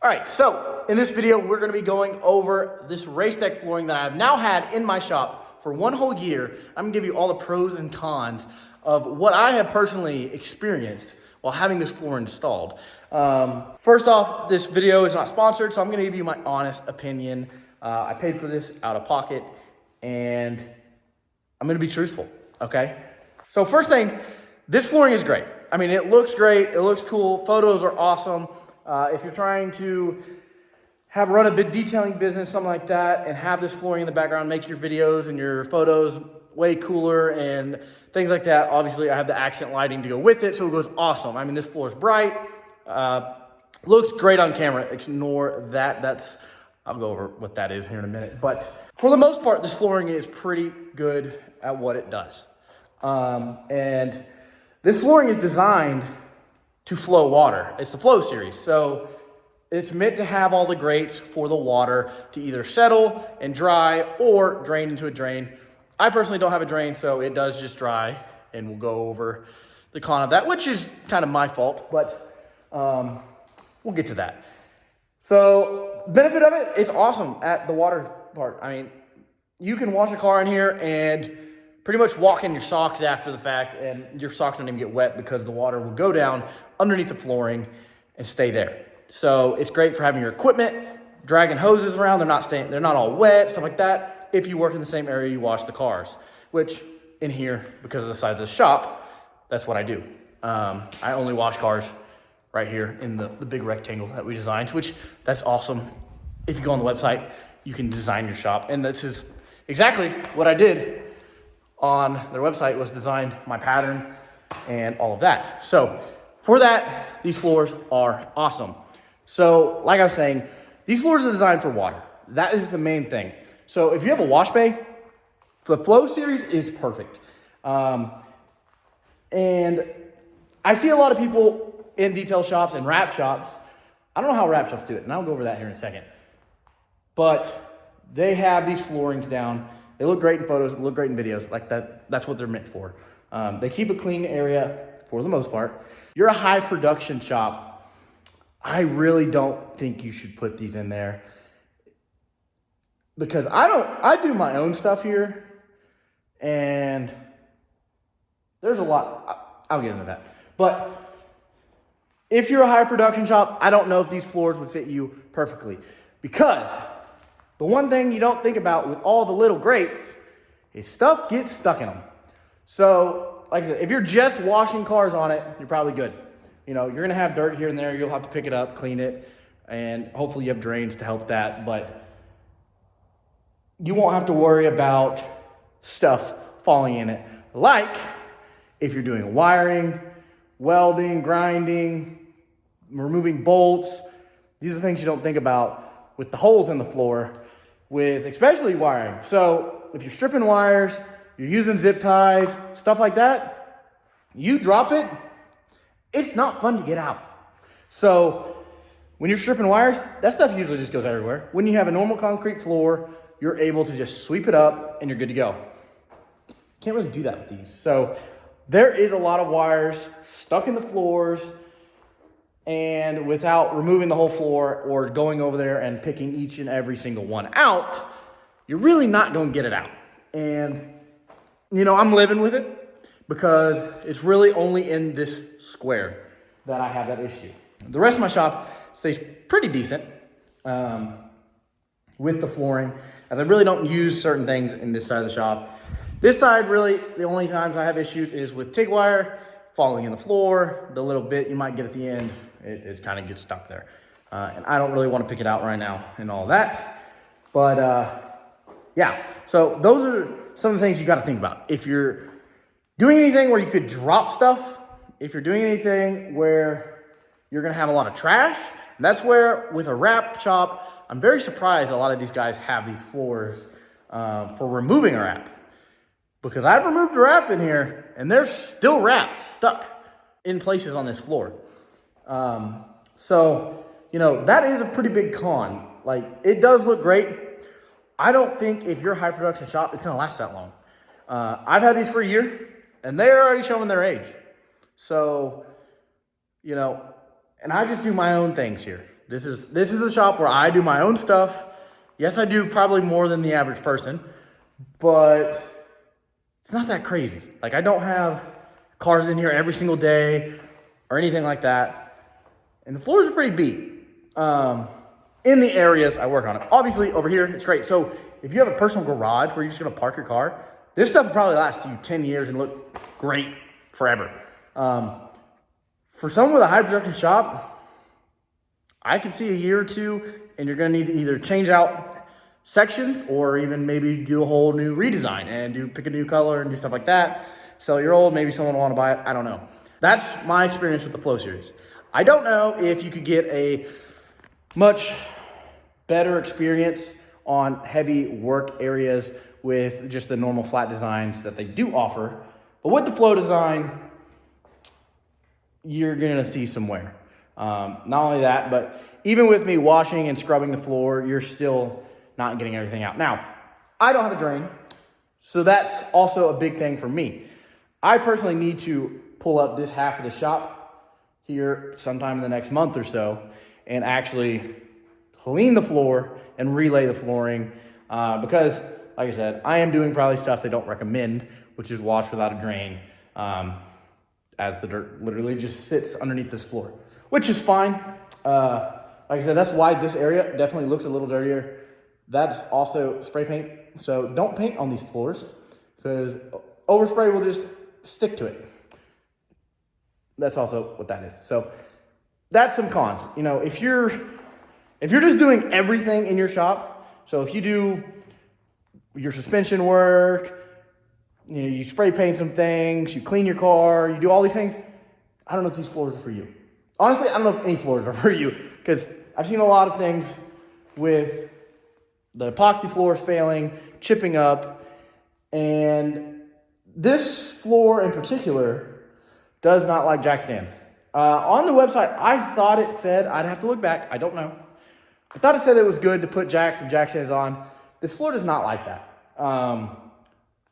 All right, so in this video, we're gonna be going over this RaceDeck flooring that I've now had in my shop for 1 whole year. I'm gonna give you all the pros and cons of what I have personally experienced while having this floor installed. First off, this video is not sponsored, so I'm gonna give you my honest opinion. I paid for this out of pocket, and I'm gonna be truthful, okay? So first thing, this flooring is great. I mean, it looks great, it looks cool, photos are awesome. If you're trying to run a big detailing business, something like that, and have this flooring in the background, make your videos and your photos way cooler and things like that. Obviously, I have the accent lighting to go with it, so it goes awesome. I mean, this floor is bright, looks great on camera. Ignore that. I'll go over what that is here in a minute. But for the most part, this flooring is pretty good at what it does. And this flooring is designed to flow water. It's the Flow series. So it's meant to have all the grates for the water to either settle and dry or drain into a drain. I personally don't have a drain, so it does just dry, and we'll go over the con of that, which is kind of my fault, but we'll get to that. So benefit of it, it's awesome at the water part. I mean, you can wash a car in here and pretty much walk in your socks after the fact, and your socks don't even get wet because the water will go down underneath the flooring and stay there. So it's great for having your equipment, dragging hoses around. They're not all wet, stuff like that. If you work in the same area you wash the cars, which in here, because of the size of the shop, that's what I do. I only wash cars right here in the big rectangle that we designed, which that's awesome. If you go on the website, you can design your shop. And this is exactly what I did on their website, was designed my pattern and all of that. So for that, these floors are awesome. So like I was saying, these floors are designed for water. That is the main thing. So if you have a wash bay, the Flow series is perfect. And I see a lot of people in detail shops and wrap shops. I don't know how wrap shops do it, and I'll go over that here in a second. But they have these floorings down. They look great in photos, look great in videos, like that. That's what they're meant for. They keep a clean area for the most part. You're a high production shop. I really don't think you should put these in there, because I do my own stuff here, and there's a lot. I'll get into that. But if you're a high production shop, I don't know if these floors would fit you perfectly, because the one thing you don't think about with all the little grates is stuff gets stuck in them. So, like I said, if you're just washing cars on it, you're probably good. You know, you're gonna have dirt here and there. You'll have to pick it up, clean it, and hopefully you have drains to help that. But you won't have to worry about stuff falling in it. Like if you're doing wiring, welding, grinding, removing bolts. These are things you don't think about with the holes in the floor, with especially wiring. So if you're stripping wires, you're using zip ties, stuff like that, you drop it, it's not fun to get out. So when you're stripping wires, that stuff usually just goes everywhere. When you have a normal concrete floor, you're able to just sweep it up and you're good to go. Can't really do that with these. So there is a lot of wires stuck in the floors, and without removing the whole floor or going over there and picking each and every single one out, you're really not going to get it out. And, you know, I'm living with it because it's really only in this square that I have that issue. The rest of my shop stays pretty decent with the flooring, as I really don't use certain things in this side of the shop. This side, really, the only times I have issues is with TIG wire falling in the floor. The little bit you might get at the end, it kind of gets stuck there. And I don't really want to pick it out right now and all that. But yeah, so those are some of the things you got to think about. If you're doing anything where you could drop stuff, if you're doing anything where you're going to have a lot of trash, and that's where with a wrap shop, I'm very surprised a lot of these guys have these floors for removing a wrap. Because I've removed a wrap in here, and there's still wraps stuck in places on this floor. So, you know, that is a pretty big con. Like, it does look great. I don't think if you're a high production shop, it's gonna last that long. I've had these for a year, and they're already showing their age. So, you know, and I just do my own things here. This is a shop where I do my own stuff. Yes, I do probably more than the average person, but it's not that crazy. Like, I don't have cars in here every single day or anything like that. And the floors are pretty beat in the areas I work on it. Obviously, over here, it's great. So if you have a personal garage where you're just gonna park your car, this stuff will probably last you 10 years and look great forever. For someone with a high production shop, I can see a year or two, and you're gonna need to either change out sections or even maybe do a whole new redesign and pick a new color and do stuff like that. Sell your old, maybe someone will wanna buy it, I don't know. That's my experience with the Flow Series. I don't know if you could get a much better experience on heavy work areas with just the normal flat designs that they do offer. But with the Flow design, you're gonna see some wear. Not only that, but even with me washing and scrubbing the floor, you're still not getting everything out. Now, I don't have a drain, so that's also a big thing for me. I personally need to pull up this half of the shop here sometime in the next month or so and actually clean the floor and relay the flooring because, like I said, I am doing probably stuff they don't recommend, which is wash without a drain, as the dirt literally just sits underneath this floor, which is fine. Like I said, that's why this area definitely looks a little dirtier. That's also spray paint, so don't paint on these floors because overspray will just stick to it. That's also what that is. So that's some cons. You know, if you're just doing everything in your shop, so if you do your suspension work, you know, you spray paint some things, you clean your car, you do all these things, I don't know if these floors are for you. Honestly, I don't know if any floors are for you because I've seen a lot of things with the epoxy floors failing, chipping up, and this floor in particular does not like jack stands. On the website, I thought it said, I'd have to look back, I don't know. I thought it said it was good to put jacks and jack stands on. This floor does not like that.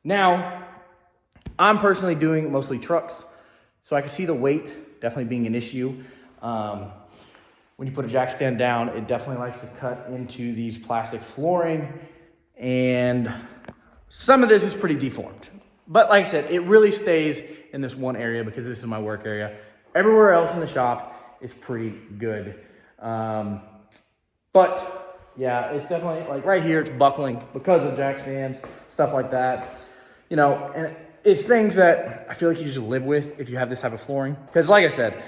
Now, I'm personally doing mostly trucks, so I can see the weight definitely being an issue. When you put a jack stand down, it definitely likes to cut into these plastic flooring, and some of this is pretty deformed. But like I said, it really stays in this one area because this is my work area. Everywhere else in the shop is pretty good. But yeah, it's definitely like right here, it's buckling because of jack stands, stuff like that. You know, and it's things that I feel like you just live with if you have this type of flooring. Because like I said,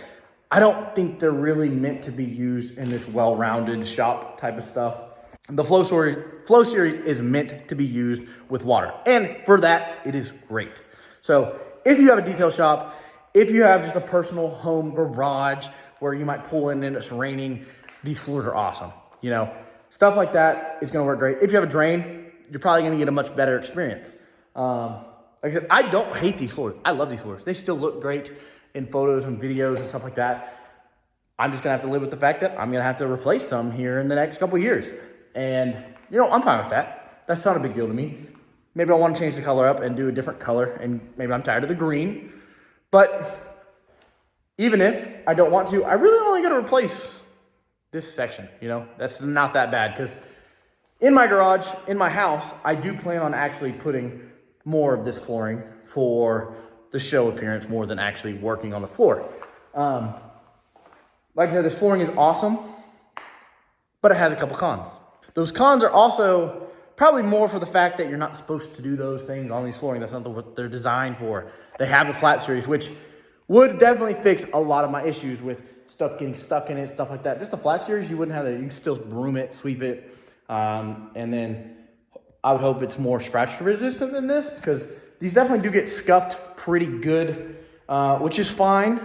I don't think they're really meant to be used in this well-rounded shop type of stuff. The Flow Series is meant to be used with water. And for that, it is great. So if you have a detail shop, if you have just a personal home garage where you might pull in and it's raining, these floors are awesome. You know, stuff like that is gonna work great. If you have a drain, you're probably gonna get a much better experience. Like I said, I don't hate these floors. I love these floors. They still look great in photos and videos and stuff like that. I'm just gonna have to live with the fact that I'm gonna have to replace some here in the next couple of years. And, you know, I'm fine with that. That's not a big deal to me. Maybe I want to change the color up and do a different color, and maybe I'm tired of the green. But even if I don't want to, I really only got to replace this section, you know? That's not that bad, because in my garage, in my house, I do plan on actually putting more of this flooring for the show appearance more than actually working on the floor. Like I said, this flooring is awesome, but it has a couple cons. Those cons are also probably more for the fact that you're not supposed to do those things on these flooring. That's not what they're designed for. They have the flat series, which would definitely fix a lot of my issues with stuff getting stuck in it, stuff like that. Just the flat series, you wouldn't have that. You can still broom it, sweep it, and then I would hope it's more scratch resistant than this, because these definitely do get scuffed pretty good, which is fine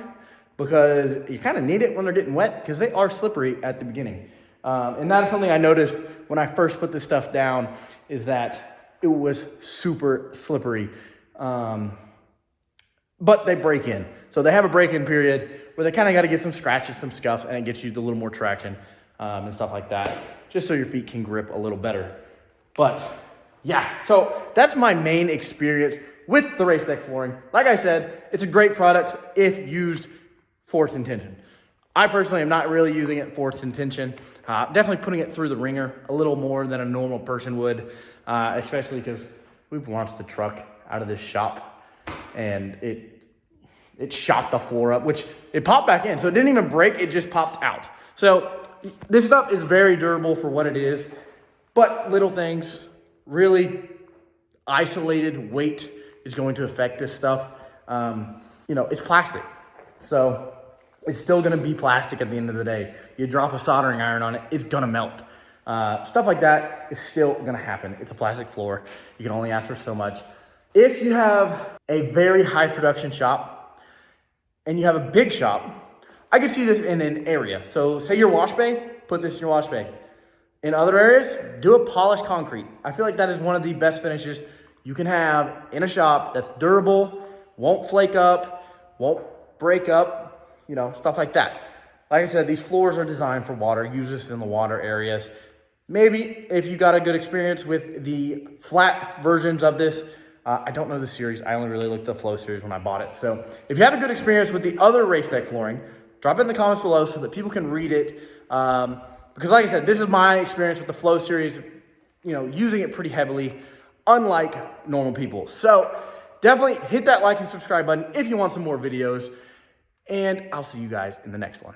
because you kind of need it when they're getting wet because they are slippery at the beginning. And that is something I noticed when I first put this stuff down, is that it was super slippery. But they break in. So they have a break-in period where they kind of got to get some scratches, some scuffs, and it gets you a little more traction and stuff like that, just so your feet can grip a little better. But yeah, so that's my main experience with the RaceDeck flooring. Like I said, it's a great product if used for its intention. I personally am not really using it for its intention. Definitely putting it through the ringer a little more than a normal person would, especially because we've launched the truck out of this shop and it shot the floor up, which it popped back in. So it didn't even break, it just popped out. So this stuff is very durable for what it is, but little things, really isolated weight is going to affect this stuff. You know, it's plastic. So it's still gonna be plastic at the end of the day. You drop a soldering iron on it, it's gonna melt. Stuff like that is still gonna happen. It's a plastic floor. You can only ask for so much. If you have a very high production shop and you have a big shop, I can see this in an area. So say your wash bay, put this in your wash bay. In other areas, do a polished concrete. I feel like that is one of the best finishes you can have in a shop that's durable, won't flake up, won't break up, you know, stuff like that. Like I said, these floors are designed for water. Use this in the water areas. Maybe if you got a good experience with the flat versions of this, I don't know the series. I only really looked at the Flow series when I bought it. So if you have a good experience with the other RaceDeck flooring, drop it in the comments below so that people can read it. Because like I said, this is my experience with the Flow series, you know, using it pretty heavily, unlike normal people. So definitely hit that like and subscribe button if you want some more videos. And I'll see you guys in the next one.